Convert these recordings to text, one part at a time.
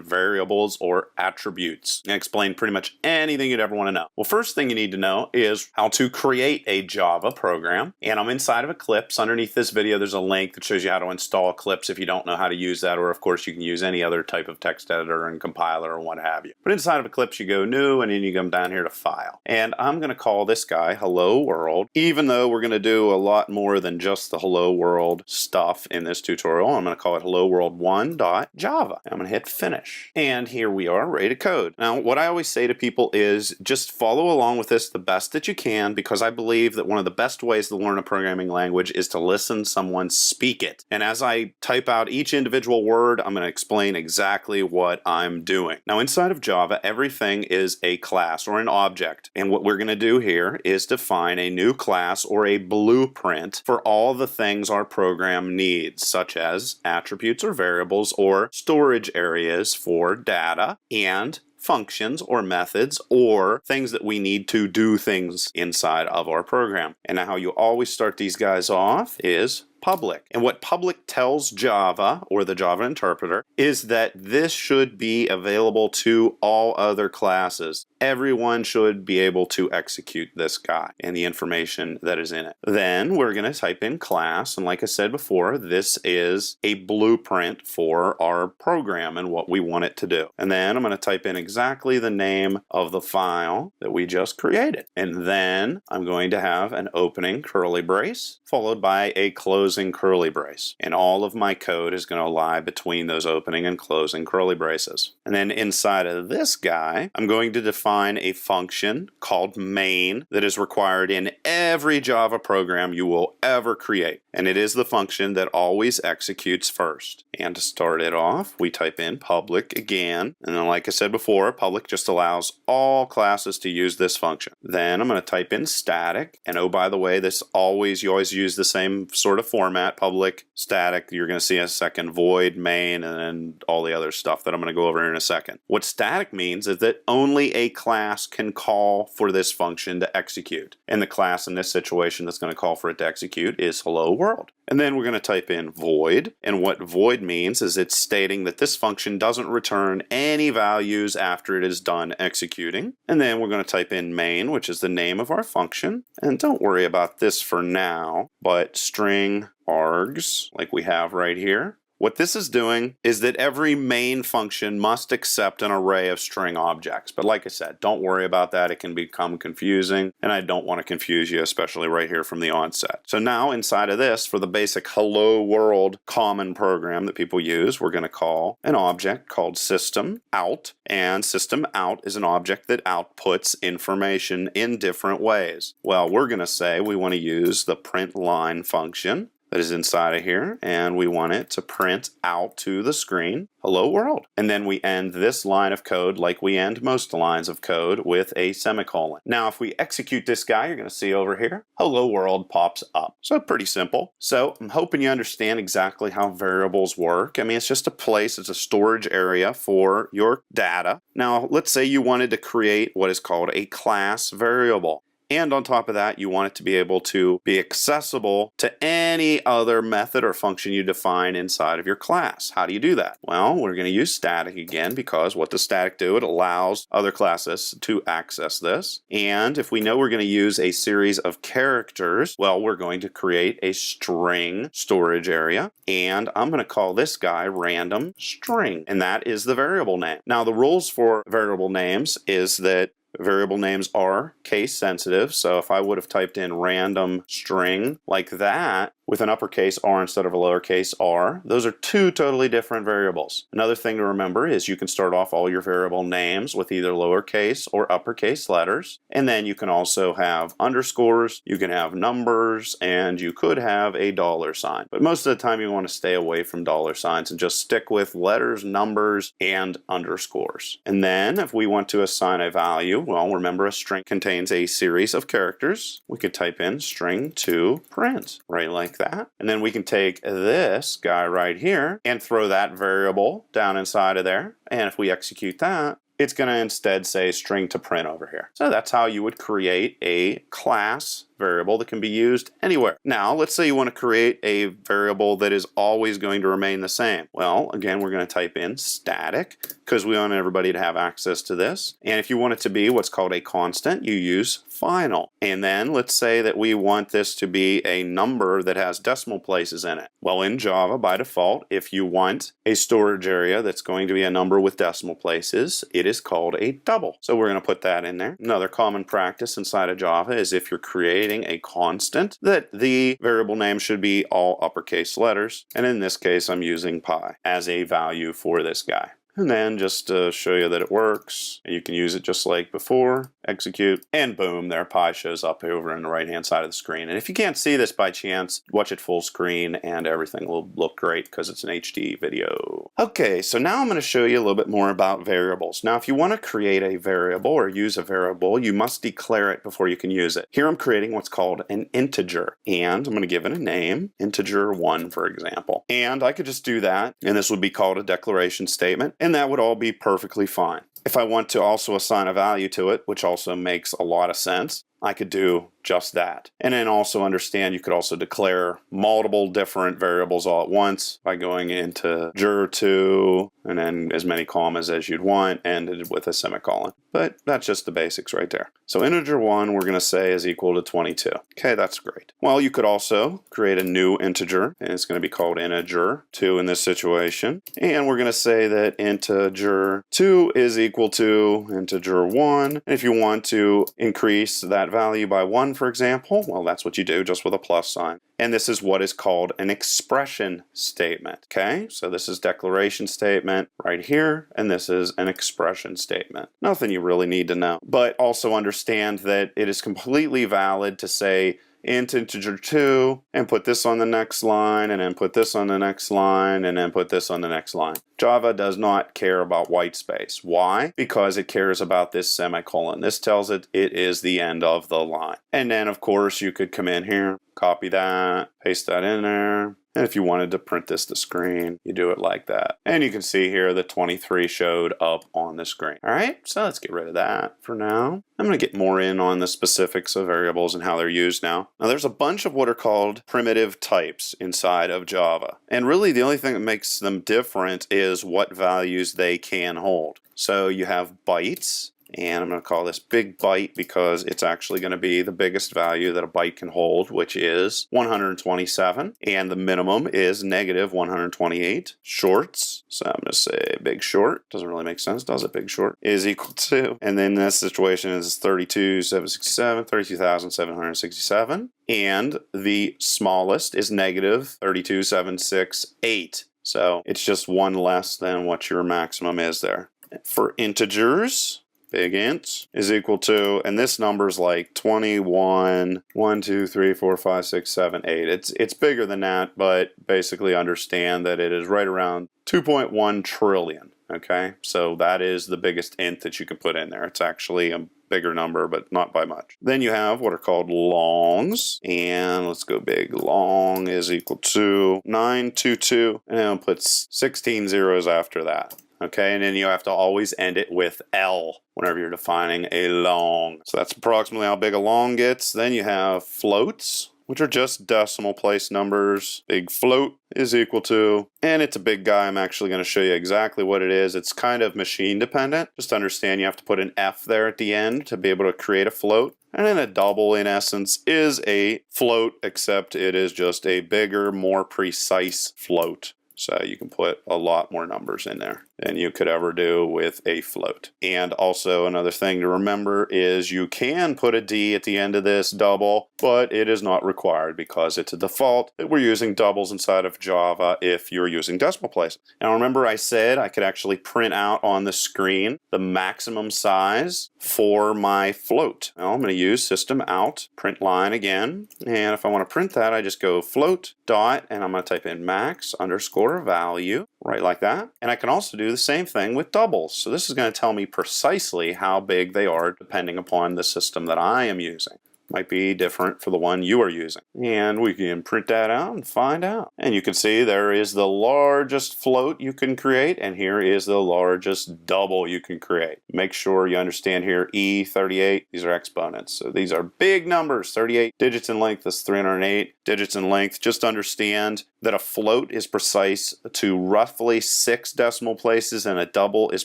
variables or attributes, and explain pretty much anything you'd ever want to know. Well, first thing you need to know is how to create a Java program. And I'm inside of Eclipse. Underneath this video, there's a link that shows you how to install Eclipse if you don't know how to use that, or of course you can use any other type of text editor and compiler or what have you. But inside of Eclipse, you go New, and then you come down here to File. And I'm going to call this guy Hello World, even though we're going to do a lot more than just the Hello World stuff in this tutorial. I'm going to call it Hello World 1.java. I'm going to hit Finish. And here we are, ready to code. Now, what I always say to people is just follow along with this the best that you can, because I believe that one of the best ways to learn a programming language is to listen someone speak it. And as I type out each individual word, I'm going to explain exactly what I'm doing. Now, inside of Java, everything is a class or an object. And what we're going to do here is define a new class or a blueprint for all the things our program needs, such as attributes or variables or storage areas for data and functions or methods or things that we need to do things inside of our program. And now how you always start these guys off is public. And what public tells Java, or the Java interpreter, is that this should be available to all other classes. Everyone should be able to execute this guy and the information that is in it. Then we're going to type in class, and like I said before, this is a blueprint for our program and what we want it to do. And then I'm going to type in exactly the name of the file that we just created. And then I'm going to have an opening curly brace followed by a closing curly brace. And all of my code is going to lie between those opening and closing curly braces. And then inside of this guy, I'm going to define a function called main that is required in every Java program you will ever create. And it is the function that always executes first. And to start it off, we type in public again. And then like I said before, public just allows all classes to use this function. Then I'm going to type in static. And oh, by the way, you always use the same sort of format, public, static. You're going to see a second, void, main, and then all the other stuff that I'm going to go over in a second. What static means is that only a class can call for this function to execute. And the class in this situation that's going to call for it to execute is Hello World. And then we're going to type in void. And what void means is it's stating that this function doesn't return any values after it is done executing. And then we're going to type in main, which is the name of our function. And don't worry about this for now, but string args, like we have right here. What this is doing is that every main function must accept an array of string objects. But like I said, don't worry about that. It can become confusing, and I don't want to confuse you, especially right here from the onset. So now inside of this, for the basic Hello World common program that people use, we're going to call an object called system out. And system out is an object that outputs information in different ways. Well, we're going to say we want to use the print line function that is inside of here, and we want it to print out to the screen, Hello World. And then we end this line of code like we end most lines of code with a semicolon. Now, if we execute this guy, you're going to see over here, Hello World pops up. So pretty simple. So I'm hoping you understand exactly how variables work. I mean, it's just a place, it's a storage area for your data. Now, let's say you wanted to create what is called a class variable. And on top of that, you want it to be able to be accessible to any other method or function you define inside of your class. How do you do that? Well, we're going to use static again, because what does static do? It allows other classes to access this. And if we know we're going to use a series of characters, well, we're going to create a string storage area. And I'm going to call this guy random string. And that is the variable name. Now, the rules for variable names is that variable names are case sensitive, so if I would have typed in random string like that with an uppercase R instead of a lowercase r, those are two totally different variables. Another thing to remember is you can start off all your variable names with either lowercase or uppercase letters, and then you can also have underscores, you can have numbers, and you could have a dollar sign. But most of the time you want to stay away from dollar signs and just stick with letters, numbers, and underscores. And then if we want to assign a value, well, remember a string contains a series of characters. We could type in string to print, right like that. And then we can take this guy right here and throw that variable down inside of there. And if we execute that, it's going to instead say string to print over here. So that's how you would create a class variable that can be used anywhere. Now, let's say you want to create a variable that is always going to remain the same. Well, again, we're going to type in static because we want everybody to have access to this. And if you want it to be what's called a constant, you use final. And then let's say that we want this to be a number that has decimal places in it. Well, in Java, by default, if you want a storage area that's going to be a number with decimal places, it is called a double. So we're going to put that in there. Another common practice inside of Java is if you're creating a constant, that the variable name should be all uppercase letters. And in this case, I'm using pi as a value for this guy. And then just to show you that it works, you can use it just like before, execute, and boom, there pi shows up over on the right hand side of the screen. And if you can't see this by chance, watch it full screen and everything will look great because it's an HD video. Okay, so now I'm going to show you a little bit more about variables. Now if you want to create a variable or use a variable, you must declare it before you can use it. Here I'm creating what's called an integer, and I'm going to give it a name, integer 1 for example. And I could just do that, and this would be called a declaration statement. And that would all be perfectly fine. If I want to also assign a value to it, which also makes a lot of sense, I could do just that. And then also understand you could also declare multiple different variables all at once by going into jir2 and then as many commas as you'd want, ended with a semicolon. But that's just the basics right there. So integer 1 we're going to say is equal to 22. Okay, that's great. Well, you could also create a new integer, and it's going to be called integer 2 in this situation. And we're going to say that integer 2 is equal to integer 1. And if you want to increase that value by 1, for example, well, that's what you do, just with a plus sign. And this is what is called an expression statement. Okay, so this is declaration statement right here, and this is an expression statement. Nothing you really need to know, but also understand that it is completely valid to say int integer 2 and put this on the next line and then put this on the next line and then put this on the next line. Java does not care about white space. Why? Because it cares about this semicolon. This tells it it is the end of the line. And then of course you could come in here, copy that, paste that in there. And if you wanted to print this to screen, you do it like that. And you can see here the 23 showed up on the screen. All right, so let's get rid of that for now. I'm going to get more in on the specifics of variables and how they're used now. Now there's a bunch of what are called primitive types inside of Java. And really the only thing that makes them different is what values they can hold. So you have bytes. And I'm going to call this big byte because it's actually going to be the biggest value that a byte can hold, which is 127. And the minimum is negative 128. Shorts, so I'm going to say big short. Doesn't really make sense, does it? Big short is equal to, and then this situation is 32,767. And the smallest is negative 32,768. So it's just one less than what your maximum is there. For integers, big int is equal to, and this number is like 21, 1, 2, 3, 4, 5, 6, 7, 8. It's bigger than that, but basically understand that it is right around 2.1 trillion. Okay, so that is the biggest int that you can put in there. It's actually a bigger number, but not by much. Then you have what are called longs, and let's go big. Long is equal to 922, and then it puts 16 zeros after that. Okay, and then you have to always end it with L whenever you're defining a long. So that's approximately how big a long gets. Then you have floats, which are just decimal place numbers. Big float is equal to, and it's a big guy. I'm actually going to show you exactly what it is. It's kind of machine dependent. Just understand you have to put an F there at the end to be able to create a float. And then a double, in essence, is a float, except it is just a bigger, more precise float. So you can put a lot more numbers in there than you could ever do with a float. And also another thing to remember is you can put a D at the end of this double, but it is not required because it's a default that we're using doubles inside of Java if you're using decimal places. Now remember I said I could actually print out on the screen the maximum size for my float. Now I'm going to use system out, print line again, and if I want to print that I just go float dot and I'm going to type in max underscore value, right like that. And I can also do the same thing with doubles. So this is going to tell me precisely how big they are depending upon the system that I am using. might be different for the one you are using. And we can print that out and find out. And you can see there is the largest float you can create, and here is the largest double you can create. Make sure you understand here E38, these are exponents. So these are big numbers. 38 digits in length is 308 digits in length. Just understand that a float is precise to roughly 6 decimal places, and a double is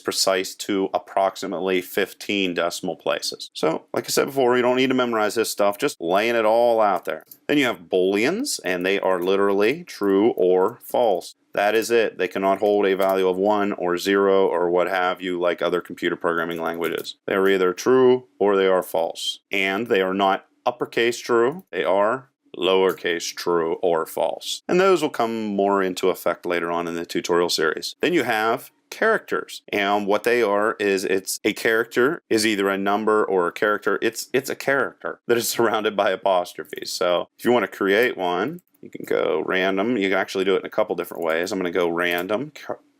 precise to approximately 15 decimal places. So, like I said before, you don't need to memorize this stuff, just laying it all out there. Then you have booleans, and they are literally true or false. That is it. They cannot hold a value of 1 or 0 or what have you like other computer programming languages. They are either true or they are false. And they are not uppercase true. They are lowercase true or false. And those will come more into effect later on in the tutorial series. Then you have characters, and what they are is it's a character is either a number or a character. It's a character that is surrounded by apostrophes. So if you want to create one, you can go random. You can actually do it in a couple different ways. I'm going to go random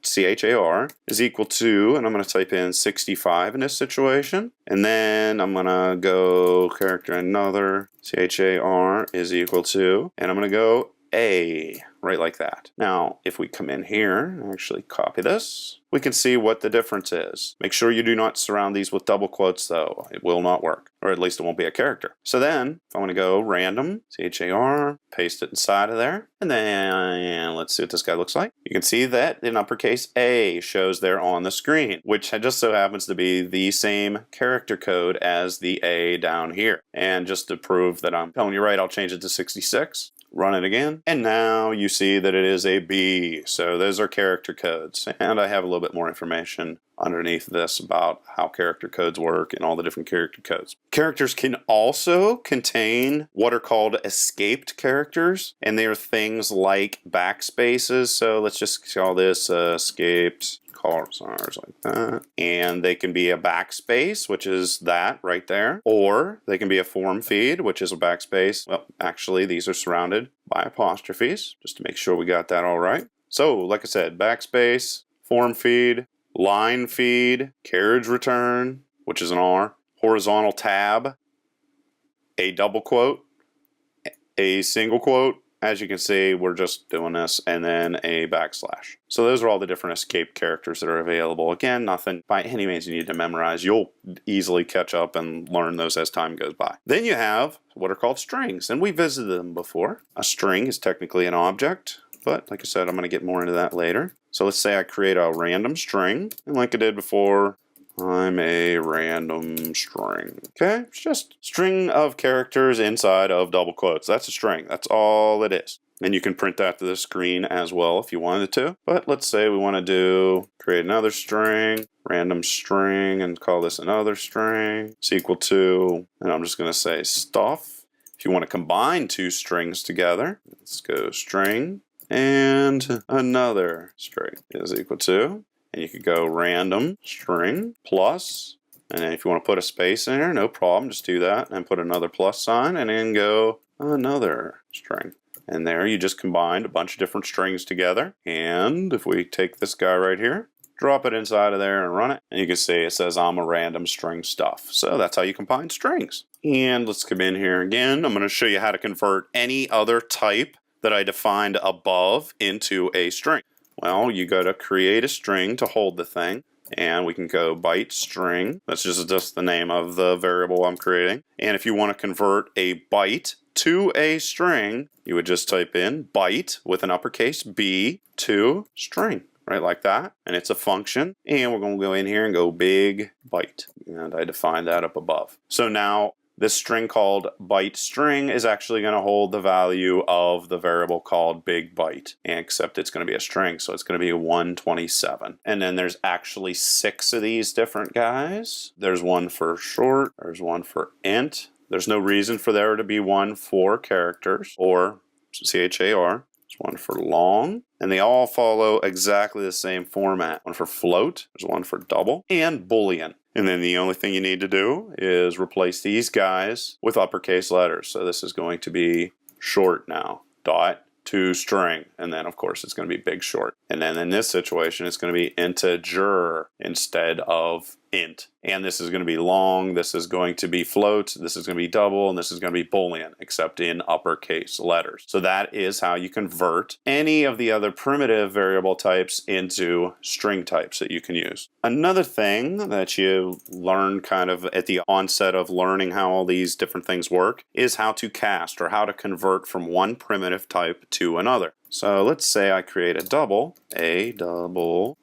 char is equal to, and I'm going to type in 65 in this situation, and then I'm going to go character another char is equal to, and I'm going to go a, right like that. Now, if we come in here and actually copy this, we can see what the difference is. Make sure you do not surround these with double quotes though. It will not work, or at least it won't be a character. So then, if I want to go random, char, paste it inside of there, and then let's see what this guy looks like. You can see that in uppercase A shows there on the screen, which just so happens to be the same character code as the A down here. And just to prove that I'm telling you right, I'll change it to 66. Run it again, and now you see that it is a B. So those are character codes, and I have a little bit more information underneath this about how character codes work and all the different character codes. Characters can also contain what are called escaped characters, and they are things like backspaces. So let's just call this escaped cursors like that, and they can be a backspace, which is that right there, or they can be a form feed, which is a backspace. Well, actually these are surrounded by apostrophes, just to make sure we got that all right. So like I said, backspace, form feed, line feed, carriage return, which is an R, horizontal tab, a double quote, a single quote. As you can see, we're just doing this, and then a backslash. So those are all the different escape characters that are available. Again, nothing by any means you need to memorize. You'll easily catch up and learn those as time goes by. Then you have what are called strings, and we visited them before. A string is technically an object, but like I said, I'm going to get more into that later. So let's say I create a random string, and like I did before, I'm a random string. Okay, it's just string of characters inside of double quotes. That's a string. That's all it is. And you can print that to the screen as well if you wanted to. But let's say we want to create another string, random string, and call this another string. It's equal to, and I'm just going to say stuff. If you want to combine two strings together, let's go string and another string is equal to. And you could go random string plus, and then if you want to put a space in there, no problem, just do that and put another plus sign and then go another string. And there you just combined a bunch of different strings together. And if we take this guy right here, drop it inside of there and run it, and you can see it says I'm a random string stuff. So that's how you combine strings. And let's come in here again. I'm going to show you how to convert any other type that I defined above into a string. Well, you go to create a string to hold the thing, and we can go byte string. That's just the name of the variable I'm creating. And if you want to convert a byte to a string, you would just type in byte with an uppercase B to string, right like that. And it's a function, and we're going to go in here and go big byte. And I defined that up above. So now this string called byte string is actually going to hold the value of the variable called big byte, except it's going to be a string, so it's going to be 127. And then there's actually 6 of these different guys. There's one for short, there's one for int. There's no reason for there to be one for characters or char. There's one for long, and they all follow exactly the same format. One for float, there's one for double, and boolean. And then the only thing you need to do is replace these guys with uppercase letters. So this is going to be short now, dot to string. And then of course it's going to be big short. And then in this situation, it's going to be integer instead of int. And this is going to be long, this is going to be float, this is going to be double, and this is going to be Boolean, except in uppercase letters. So that is how you convert any of the other primitive variable types into string types that you can use. Another thing that you learn kind of at the onset of learning how all these different things work is how to cast, or how to convert from one primitive type to another. So let's say I create a double value,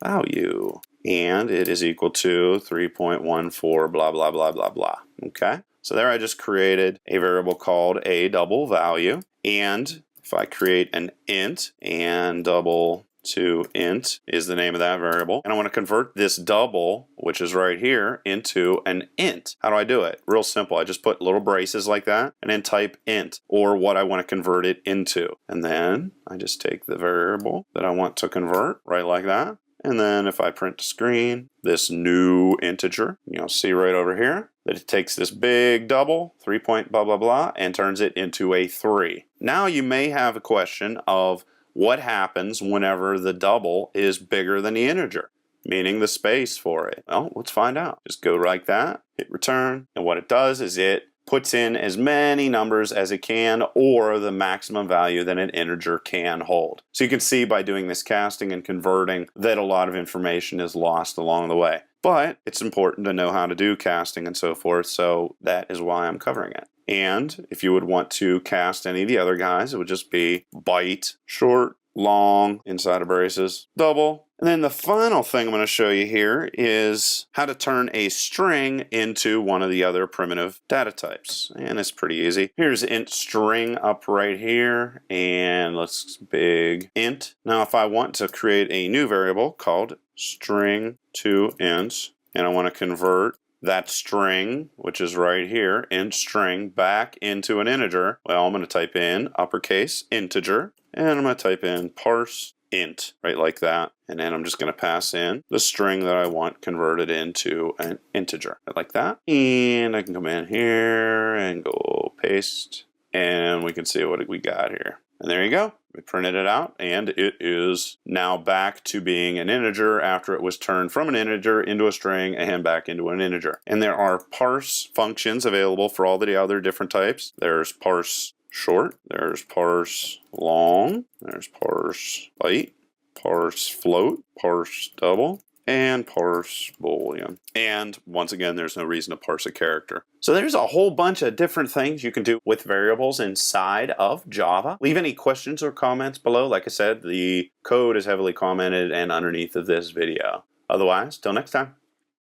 and it is equal to 3.14 blah blah blah blah blah. Okay, so there I just created a variable called a double value, and if I create an int, and double to int is the name of that variable, and I want to convert this double, which is right here, into an int. How do I do it? Real simple. I just put little braces like that and then type int, or what I want to convert it into, and then I just take the variable that I want to convert right like that. And then if I print to screen this new integer, you'll see right over here that it takes this big double, 3 point blah blah blah, and turns it into a 3. Now you may have a question of what happens whenever the double is bigger than the integer, meaning the space for it. Well, let's find out. Just go like that, hit return, and what it does is it puts in as many numbers as it can, or the maximum value that an integer can hold. So you can see by doing this casting and converting that a lot of information is lost along the way. But it's important to know how to do casting and so forth, so that is why I'm covering it. And if you would want to cast any of the other guys, it would just be byte, short, long, inside of braces, double. And then the final thing I'm going to show you here is how to turn a string into one of the other primitive data types. And it's pretty easy. Here's int string up right here, and let's big int. Now if I want to create a new variable called string to int, and I want to convert that string, which is right here, int string, back into an integer, well, I'm going to type in uppercase integer, and I'm going to type in parse int, right like that. And then I'm just going to pass in the string that I want converted into an integer, right like that. And I can come in here and go paste, and we can see what we got here. And there you go. We printed it out, and it is now back to being an integer after it was turned from an integer into a string and back into an integer. And there are parse functions available for all the other different types. There's parse short, there's parse long, there's parse byte, parse float, parse double, and parse Boolean. And once again, there's no reason to parse a character. So there's a whole bunch of different things you can do with variables inside of Java. Leave any questions or comments below. Like I said, the code is heavily commented and underneath of this video. Otherwise, till next time.